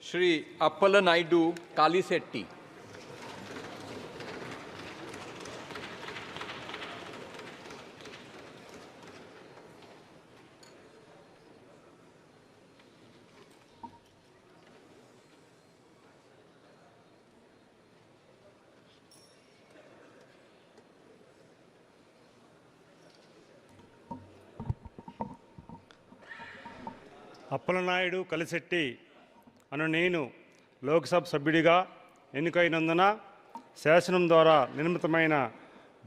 Shri Appala Naidu Kalisetti. Appalanaidu Kalisetti అను నేను లోక్సభ సభ్యుడిగా ఎన్నికైనందున శాసనం ద్వారా నిర్మితమైన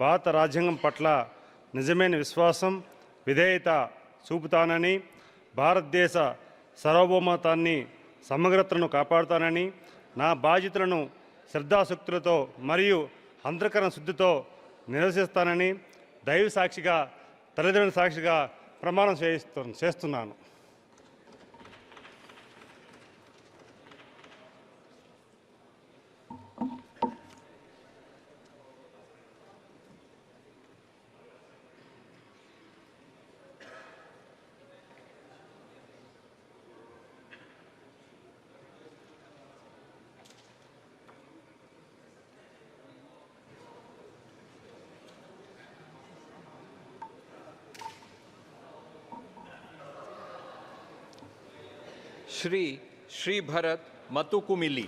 భారత రాజ్యాంగం పట్ల నిజమైన విశ్వాసం విధేయత చూపుతానని, భారతదేశ సార్వభౌమత్వాన్ని సమగ్రతను కాపాడుతానని, నా బాధ్యతలను శ్రద్ధాశక్తులతో మరియు అంతఃకరణ శుద్ధితో నిర్వహిస్తానని దైవ సాక్షిగా తల్లిదండ్రుల సాక్షిగా ప్రమాణం చేస్తున్నాను. Shri Shri Bharat Matukumili.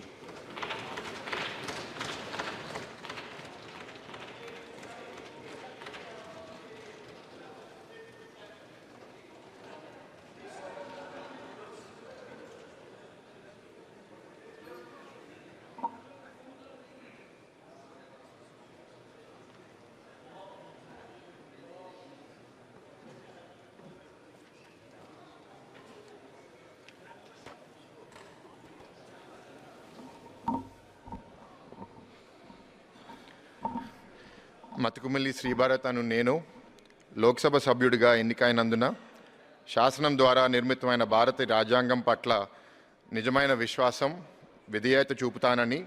Mathukumilli Sribharat అను నేను లోక్సభ సభ్యుడిగా ఎన్నికైనందున శాసనం ద్వారా నిర్మితమైన భారత రాజ్యాంగం పట్ల నిజమైన విశ్వాసం విధేయత చూపుతానని,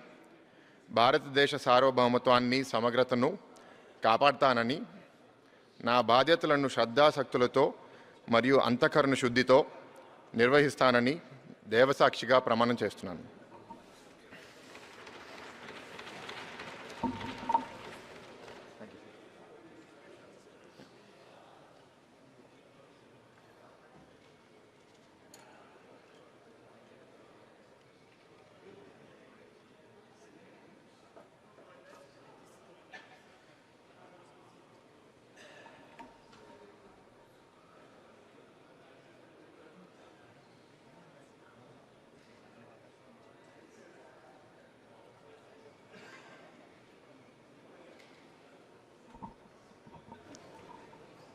భారతదేశ సార్వభౌమత్వాన్ని సమగ్రతను కాపాడుతానని, నా బాధ్యతలను శ్రద్ధాశక్తులతో మరియు అంతఃకరణ శుద్ధితో నిర్వహిస్తానని దేవసాక్షిగా ప్రమాణం చేస్తున్నాను.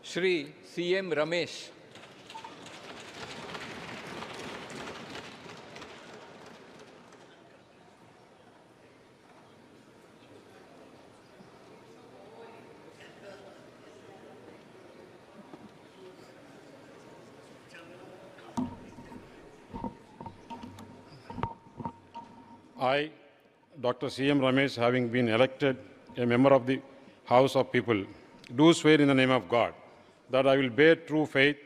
Shri C.M. Ramesh. I, Dr. C.M. Ramesh, having been elected a member of the House of People, do swear in the name of God that I will bear true faith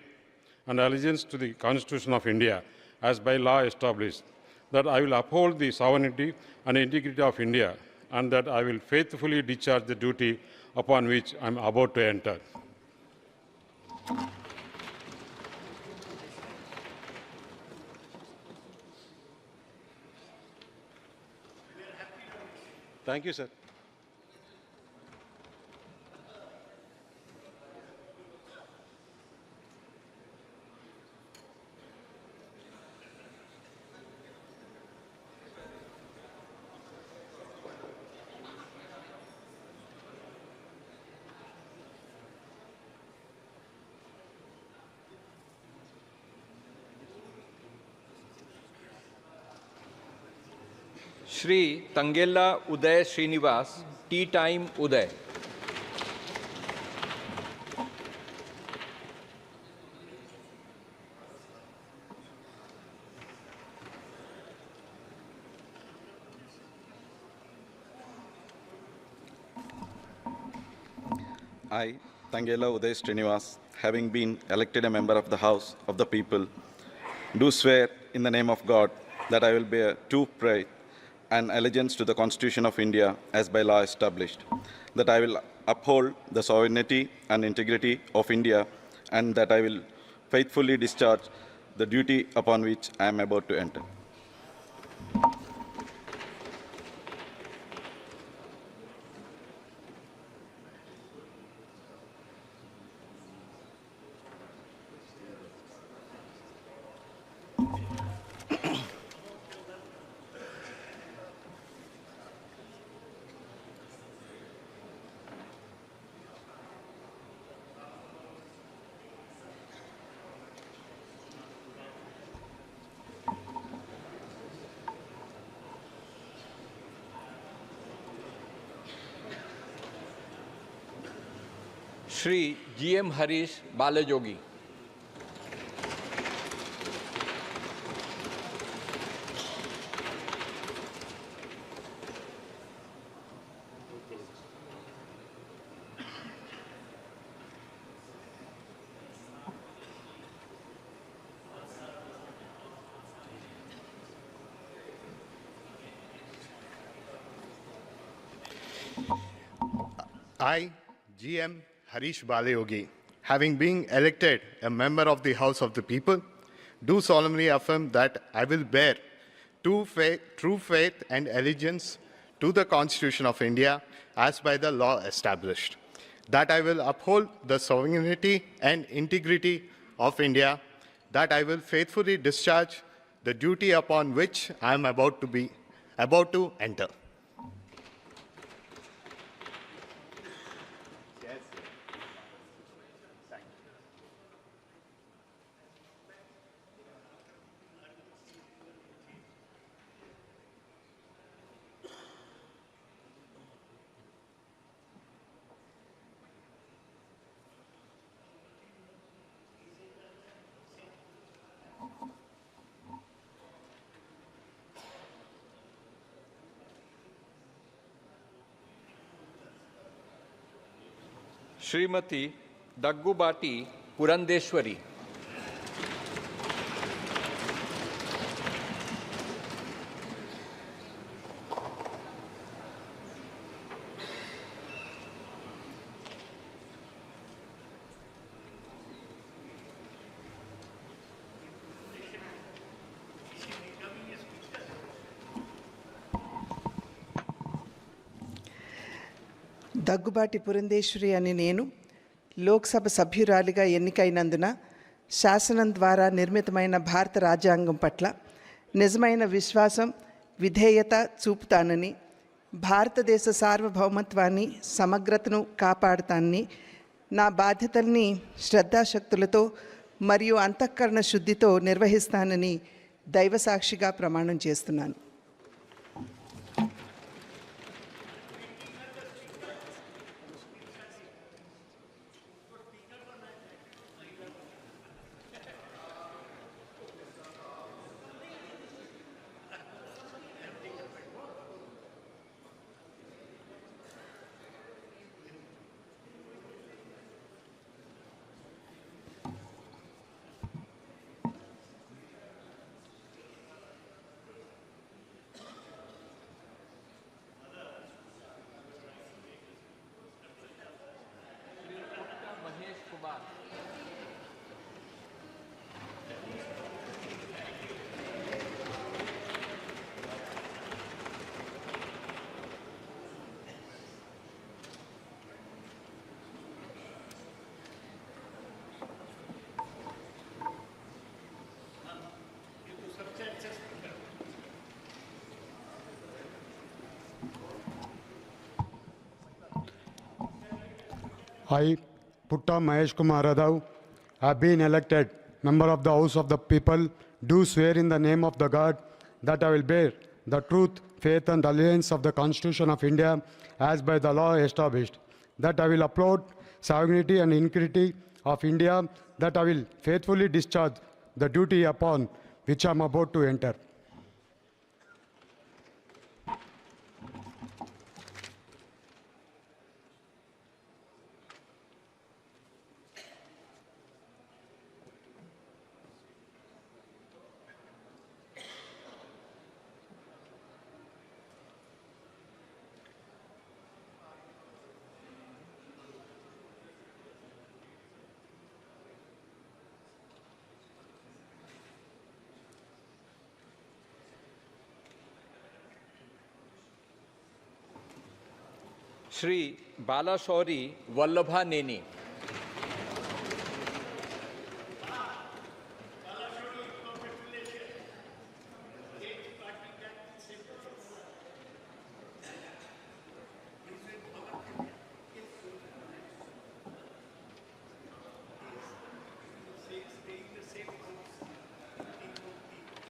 and allegiance to the Constitution of India as by law established, that I will uphold the sovereignty and integrity of India, and that I will faithfully discharge the duty upon which I am about to enter. Thank you, sir. Shri Tangella Uday Srinivas, Tea Time Uday. I, Tangella Uday Srinivas, having been elected a member of the House of the People, do swear in the name of God that I will bear true pride and allegiance to the Constitution of India as by law established, that I will uphold the sovereignty and integrity of India, and that I will faithfully discharge the duty upon which I am about to enter. Shri G.M. Harish Balajogi. I, G.M. Harish Balayogi, having been elected a member of the House of the People, do solemnly affirm that I will bear true faith and allegiance to the Constitution of India as by the law established, that I will uphold the sovereignty and integrity of India, that I will faithfully discharge the duty upon which I am about to enter. Srimati Daggubati Purandeshwari. Daggubati Purandeswari అని నేను లోక్సభ సభ్యురాలిగా ఎన్నికైనందున శాసనం ద్వారా నిర్మితమైన భారత రాజ్యాంగం పట్ల నిజమైన విశ్వాసం విధేయత చూపుతానని, భారతదేశ సార్వభౌమత్వాన్ని సమగ్రతను కాపాడుతానని, నా బాధ్యతల్ని శ్రద్ధాశక్తులతో మరియు అంతఃకరణ శుద్ధితో నిర్వహిస్తానని దైవసాక్షిగా ప్రమాణం చేస్తున్నాను. I, Putta Mahesh Kumar Radav, have been elected member of the House of the People, do swear in the name of the God that I will bear the truth, faith and allegiance of the Constitution of India as by the law established, that I will uphold sovereignty and integrity of India, that I will faithfully discharge the duty upon which I am about to enter. Shri Balashauri Vallabha Neni.